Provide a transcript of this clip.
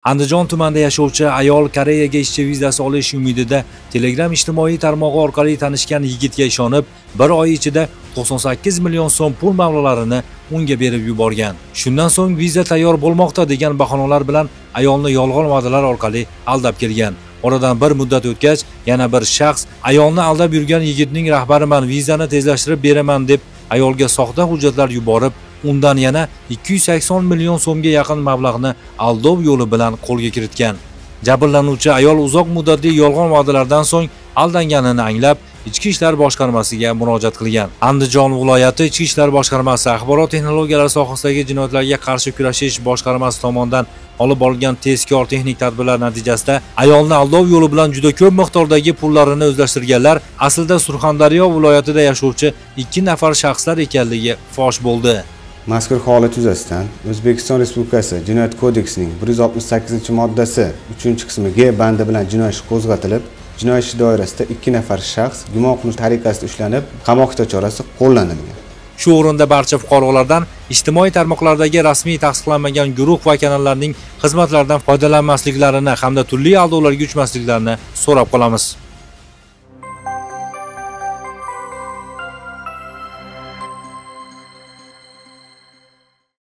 Andijon tumanida yashovchi ayol Koreyaga ishchi vizasi olish umidida Telegram ijtimoiy tarmog'i orqali tanishgan yigitga ishonib, bir oy ichida 98 million so'm pul mablag'larini unga berib yuborgan. Shundan so'ng viza tayyor bo'lmoqda degan bahonalar bilan ayolni yolg'on va'dalar orqali aldab kelgan. Oradan bir muddat o'tgach, yana bir shaxs ayolni aldab yurgan yigitning rahbariman, vizani tezlashtirib beraman deb ayolga soxta hujjatlar yuborib, undan yana 280 million so'mga yaqin mablag'ni aldov yo'li bilan qo'lga kiritgan. Jabrlanuvchi ayol uzoq muddatli yolg'on va'dalardan so'ng aldanganini anglab, Ichki ishlar boshqarmasiga murojaat qilgan. Andijon viloyati Ichki ishlar boshqarmasi axborot texnologiyalari sohasidagi jinoyatlarga qarshi kurashish boshqarmasi tomonidan olib borilgan tezkor texnik tadbirlar natijasida ayolni aldov yo'li bilan juda ko'p miqdordagi pullarini o'zlashtirganlar aslida Surxondaryo viloyatida yashovchi 2 nafar shaxslar ekanligi fosh bo'ldi. Mazkur holat yuzasidan O'zbekiston Respublikasi Jinoyat kodeksining 168-moddasi 3-qismi G bandi bilan jinoyat ishi qo'zg'atilib, jinoyat ishi doirasida 2 nafar shaxs gumon qilinish tariqasida ushlanib, qamoqda chorasi qo'llanilgan. Shu o'rinda barcha fuqarolardan ijtimoiy tarmoqlardagi rasmiy tasdiqlanmagan guruh va kanallarning xizmatlaridan foydalanmasliklarini hamda turli aldovlarga uchmasliklarini so'rab qolamiz.